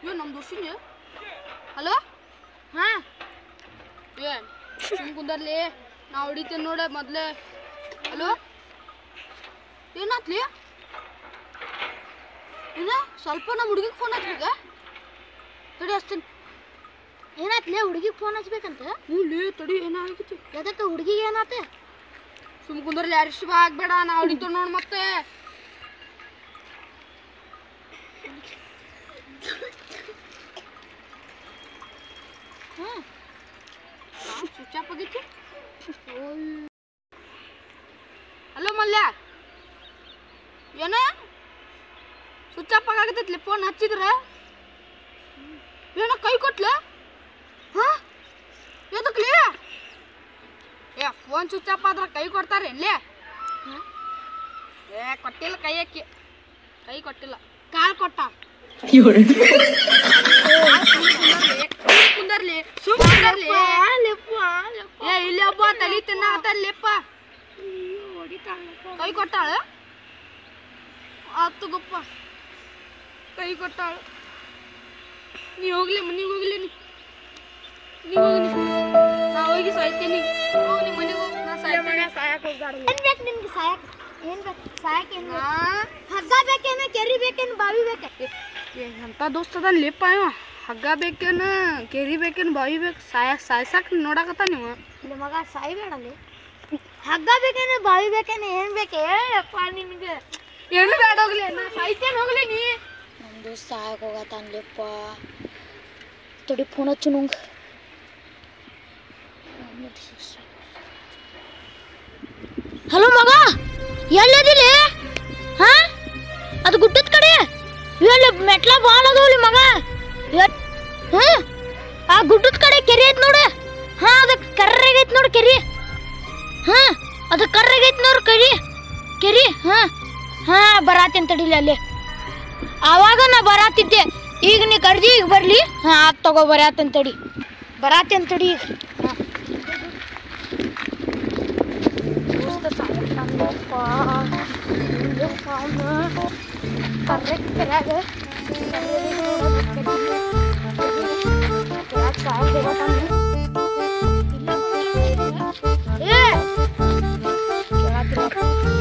ಇವ್ ನಮ್ಮ ದೋಸ್ತಿನ ಹಲೋ ಹಾ ಏನ್ ಸುಮ್ ಕುಂದರ್ಲಿ ನಾ ಹೊಡಿತೇನೆ ನೋಡ ಮೊದ್ಲೇ ಹಲೋ ಏನಾತ್ಲಿ ಏನ ಸ್ವಲ್ಪ ನಮ್ಮ ಹುಡುಗಿಗೆ ಫೋನ್ ಹಚ್ಬೇಕ ತಡಿ ಹಚ್ತೀನಿ ಏನಾತ್ಲಿ ಹುಡುಗಿಗೆ ಫೋನ್ ಹಚ್ಬೇಕಂತ ಹ್ಞೂ ಲೇ ತಡಿ ಏನಾಗಿತ್ತು ಎದಕ್ಕೆ ಹುಡುಗಿಗೆ ಏನಾತ ಸುಮ್ ಕುಂದರ್ಲಿ ಅರಿಶಿ ಬಾ ಆಗ್ಬೇಡ ನಾ ಹೊಡಿತೇವೆ ನೋಡಿ ಮತ್ತೆ ಸ್ವಿಚ್ ಆಫ್ ಆಗೈತಿ ಹಲೋ ಮಲ್ಯ ಏನ ಸ್ವಿಚ್ ಆಫ್ ಆಗತೈತ್ಲಿ ಫೋನ್ ಹಚ್ಚಿದ್ರ ಏನ ಕೈ ಕೊಟ್ಲ ಹಾ ಎದಕ್ಲಿ ಏ ಫೋನ್ ಸ್ವಿಚ್ ಆಫ್ ಆದ್ರ ಕೈ ಕೊಡ್ತಾರೆ ಇಲ್ಲೇ ಏ ಕೊಟ್ಟಿಲ್ಲ ಕೈ ಹಾಕಿ ಕೈ ಕೊಟ್ಟಿಲ್ಲ ಕಾಲ್ ಕೊಟ್ಟ ಕುಂದರ್ಲಿ ಸುಮ್ ಕುಂದರ್ಲಿ ಏ ಇಲ್ಲಿ ಒಬ್ಬ ತಲಿ ತಿನ್ನಾಕತ್ತಲ್ಲಿಪ್ಪ ಕೈ ಕೊಟ್ಟಾಳ ಆತು ಗೊಪ್ಪ ಕೈ ಕೊಟ್ಟಾಳ ನೀ ಹೋಗ್ಲಿ ಮನೆಗೆ ಹೋಗ್ಲಿ ನೀ ಹೋಗ್ಲಿ ನಾ ಹೋಗಿ ಸಾಯ್ತೀನಿ ಹೋಗಿ ಮನೆಗೆ ಹೋಗಿ ನಾ ಸಾಯ್ತೀನಿ ಸಾಯಕ್ ಹೋಗ್ಬಾರ ಏನ್ ಬೇಕು ನಿಮ್ಗೆ ಸಾಯಕ್ ಏನ್ ಬೇಕು ಸಾಯಕ್ ಏನ್ ಹಗ್ಗ ಬೇಕೇನ ಕೆರಿ ಬೇಕೇನು ಬಾವಿ ಬೇಕೆ ಎಂತ ದೋಸ್ತದ ಲಿಪ್ಪ ಇವ ಹಗ್ಗ ಬೇಕೇನು ಕೆರಿ ಬೇಕೇನು ಬಾವಿ ಬೇಕು ಸಾಯ್ಸಾಕ್ ನೋಡಕತ್ತ ನೀವು ನಿಮ್ಮ ಮಗ ಸಾಯ್ಬೇಡಲ್ಲಿ ಹಗ್ಗ ಬೇಕೇನು ಬಾವಿ ಬೇಕೇನು ಏನ್ ಬೇಕು ಹೇಳಪ್ಪ ನಿನಗೆ ಏನು ಬೇಡ ಹೋಗ್ಲಿ ನಾ ಸಾಯ್ತೇನೆ ಹೋಗ್ಲಿ ನೀ ನಮ್ಮ ದೋಸ್ತ ಸಾಯಕ್ ಹೋಗತ್ತನ್ಲಿಪ್ಪ ತಡಿ ಫೋನ್ ಹಚ್ಚು ನಂಗೆ ಹಲೋ ಮಗ ಎಲ್ಲದಿಲ್ಲಿ ಹಾ ಅದು ಗುಡ್ಡದ ಕಡೆ ಇಲ್ಲಿ ಮೆಟ್ಲ ಬಾಳ ಅದಾವಲ್ಲಿ ಮಗ ಹಾ ಆ ಗುಡ್ಡದ ಕಡೆ ಕೆರೆ ಐತ್ ನೋಡು ಹಾ ಅದ ಕರ್ರೆಗೈತ್ ನೋಡು ಕೆರೆ ಹಾ ಅದ ಕರ್ರೆಗೈತ್ ನೋಡು ಕೆರೆ ಹಾ ಹಾ ಬರಾತೇನ್ ತಡಿಲಿ ಅಲ್ಲಿ ಆವಾಗ ನಾ ಬರಾತಿದ್ದೆ ಈಗ ನೀ ಕರ್ದಿ ಈಗ ಬರ್ಲಿ ಹಾ ಆತ್ ತಗೋ ಬರಾತೇನ್ ತಡಿ ಬರಾತೇನ್ ತಡಿ ಈಗ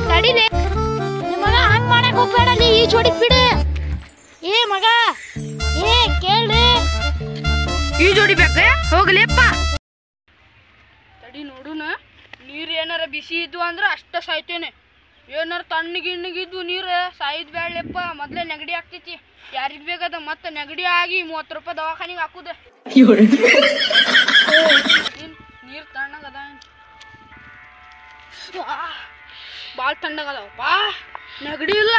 ತಡಿಲೆ ಮಗ ಹಂಗ್ ಮಾಡಕ್ ಹೋಗ್ಬೇಡಲ್ಲಿ ಈ ಜೋಡಿಗ್ ಬಿಡು ಏ ಮಗ ಏ ಕೇಳ್ರಿ ಈ ಜೋಡಿ ಬೇಕ ಹೋಗ್ಲಿಪ್ಪ ತಡಿ ನೋಡುನ ನೀರು ಏನಾರ ಬಿಸಿ ಇದ್ವು ಅಂದ್ರೆ ಅಷ್ಟ ಸಾಯ್ತೇನೆ ಏನಾರ ತಣ್ಣಗಿಣ್ಣಗಿದ್ದು ನೀರು ಸಾಯ್ದು ಬೇಡಪ್ಪ ಮೊದ್ಲೇ ನೆಗಡಿ ಆಗ್ತೈತಿ ಯಾರಿಗೆ ಬೇಕದ ಮತ್ತೆ ನೆಗಡಿ ಆಗಿ 30 ರೂಪಾಯಿ ದವಾಖಾನಿಗೆ ಹಾಕುದ ನೀರು ತಣ್ಣಗದ ಭಾಳ ತಣ್ಣಗದವಪ್ಪ ನೆಗಡಿ ಇಲ್ಲ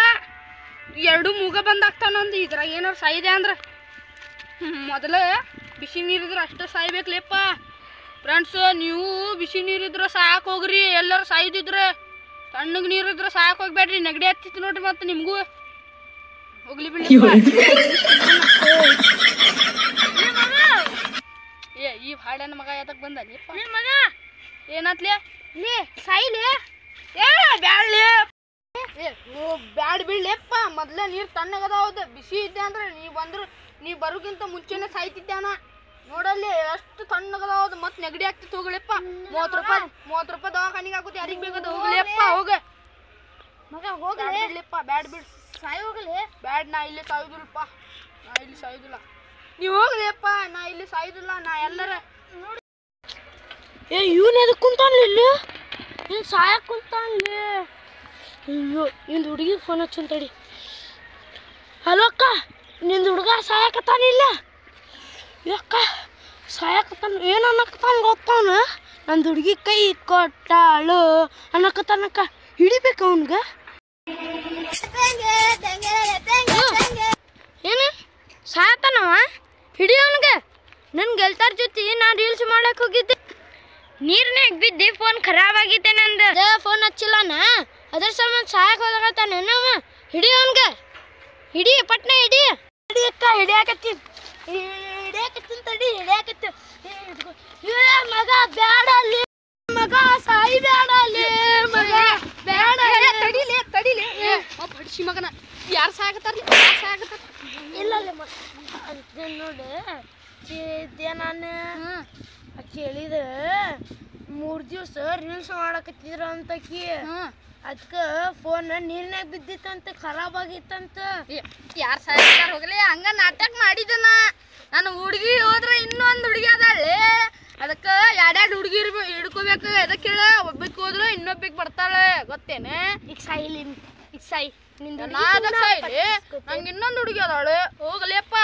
ಎರಡು ಮೂಗ ಬಂದಾಗ್ತಾನಂದು ಇದ್ರಾಗ ಏನಾರು ಸಾಯಿದೆ ಅಂದ್ರೆ ಮೊದಲೇ ಬಿಸಿ ನೀರಿದ್ರೆ ಅಷ್ಟೇ ಸಾಯ್ಬೇಕಲೇಪ್ಪ ಫ್ರೆಂಡ್ಸ್ ನೀವು ಬಿಸಿ ನೀರಿದ್ರೆ ಸಾಕು ಹೋಗ್ರಿ ಎಲ್ಲರೂ ಸಾಯ್ದಿದ್ರೆ ತಣ್ಣಗೆ ನೀರಿದ್ರೆ ಸಾಕು ಹೋಗ್ಬೇಡ್ರಿ ನೆಗಡಿ ಹತ್ತಿತ್ತು ನೋಡ್ರಿ ಮತ್ತೆ ನಿಮಗೂ ಹೋಗ್ಲಿ ಬಿಡಿ ಏ ಈ ಹಾಡನ ಮಗ ಯಾತಕ್ ಬಂದಲ್ಲಿ ಮಗ ಏನಾತ್ಲಿ ಲೇ ಸಾಯಿಲಿ ಏ ಬ್ಯಾಡ್ಲಿ ಏ ಬ್ಯಾಡ್ ಬಿಡ್ಲಿಪ್ಪ ಮೊದ್ಲೇ ನೀರು ತಣ್ಣಗದಾವದು ಬಿಸಿ ಇದ್ದೆ ಅಂದ್ರೆ ನೀ ಬರೋಕ್ಕಿಂತ ಮುಂಚೆನೆ ಸಾಯ್ತಿದ್ದಾನ ನೋಡಲ್ಲಿ ಎಷ್ಟು ತಣ್ಣಗದಾವದು ಮತ್ತೆ ನೆಗಡಿ ಆಗ್ತಿತ್ತು ಹೋಗ್ಲಿಪ್ಪ 30 ರೂಪಾಯಿ ದವಾಖಾನಿಗೆ ಹಾಕುತ್ತೆ ಯಾರಿಗೆ ಬೇಕದ ಹೋಗ್ಲಿಪ್ಪ ಹೋಗ ಮಗ ಹೋಗ್ಲಿಪ್ಪ ಬ್ಯಾಡ್ ಬಿಡ್ ಸಾಯಿ ಹೋಗಲಿ ಬ್ಯಾಡ್ ನಾ ಇಲ್ಲಿ ಸಾಯುದಿಲ್ಲಪ್ಪ ನಾ ಇಲ್ಲಿ ಸಾಯುದಿಲ್ಲ ನೀವು ಹೋಗ್ಲಿಪ್ಪ ನಾ ಇಲ್ಲಿ ಸಾಯುದಿಲ್ಲ ನಾ ಎಲ್ಲರ ನೋಡಿ ಏ ಇವನ್ ಎದಕ್ಕೆ ಕುಂತಾನ್ಲಿ ಇಲ್ಲಿ ನೀನು ಸಾಯಕ್ಕೆ ಕುಂತಾನ್ಲಿ ಅಯ್ಯೋ ನಿಂದು ಹುಡುಗಿಗೆ ಫೋನ್ ಹಚ್ಚನ್ ತಡಿ ಹಲೋ ಅಕ್ಕ ನಿಂದು ಹುಡುಗ ಸಾಯಕತ್ತಾನಿಲ್ಲ ಯಾಕ ಸಾಯಕತ್ತಾನ ಏನು ಅನ್ನಕತ್ತಾನ ಗೊತ್ತಾನ ನಂದು ಹುಡುಗಿ ಕೈ ಕೊಟ್ಟಾಳು ಅನ್ನಕತ್ತಾನಕ್ಕ ಹಿಡಿಬೇಕು ಅವನ್ಗೆ ಏನು ಸಾಯತಾನವ ಹಿಡಿ ಅವನಿಗೆ ನನ್ನ ಗೆಲ್ತಾರ ಜೊತೆ ನಾನು ರೀಲ್ಸ್ ಮಾಡಕ್ಕೆ ಹೋಗಿದ್ದೆ ನೀರ್ನಾಗ ಬಿದ್ದು ಫೋನ್ ಖರಾಬ್ ಆಗೈತೆ ನಂದು ಫೋನ್ ಹಚ್ಚಿಲ್ಲನ ಅದ್ರ ಸಂಬಂಧ ಸಾಯಕ್ಕೆ ಹೋಗತ್ತಾನ ಅವ ಹಿಡಿ ಅವನ್ಗೆ ಹಿಡಿ ಪಟ್ನ ಹಿಡಿ ಹಿಡಿಯಕ್ಕ ಹಿಡಿಯಾಕತ್ತೀನಿ ತಡಿ ಹಿಡಿಯಾಕತ್ತಿ ಮಗ ಬ್ಯಾಡಲ್ಲಿ ಮಗ ಸಾಯಿ ಬ್ಯಾಡಲ್ಲಿ ಮಗ ಬ್ಯಾಡ ತಡಿಲಿ ಬಡ್ಸಿ ಮಗನ ಯಾರು ಸಾಯಕತ್ತಾರ ಇಲ್ಲ ನೋಡಿ ಇದ್ದೆ ನಾನು ಕೇಳಿದ 3 ದಿವಸ ರೀಲ್ಸ್ ಮಾಡಕತ್ತಿದ್ರ ಅಂತಕಿ ಅದಕ್ಕೆ ಫೋನ್ ನೀರಿನಾಗ ಬಿದ್ದಿತ್ತಂತ ಖರಾಬ್ ಆಗಿತ್ತಂತ ಯಾರು ಸಾಯ್ತಾರ ಹೋಗ್ಲಿ ಹಂಗ ನಾಟಕ ಮಾಡಿದನ ನಾನು ಹುಡುಗಿ ಹೋದ್ರೆ ಇನ್ನೊಂದು ಹುಡುಗಿ ಅದಾಳೆ ಅದಕ್ಕೆ ಎರಡೆರಡು ಹುಡುಗಿ ಹಿಡ್ಕೋಬೇಕು ಎದಕ್ಕೆ ಹೇಳ ಒಬ್ಬಕ್ಕೆ ಹೋದ್ರೆ ಇನ್ನೊಬ್ಬಕ್ಕೆ ಬರ್ತಾಳೆ ಗೊತ್ತೇನೆ ಈಗ ಸಾಯಿಲಿ ಈಗ ಸಾಯಿ ಸಾಯಿಲಿ ನಂಗೆ ಇನ್ನೊಂದು ಹುಡುಗಿ ಅದಾಳೆ ಹೋಗ್ಲಿಯಪ್ಪ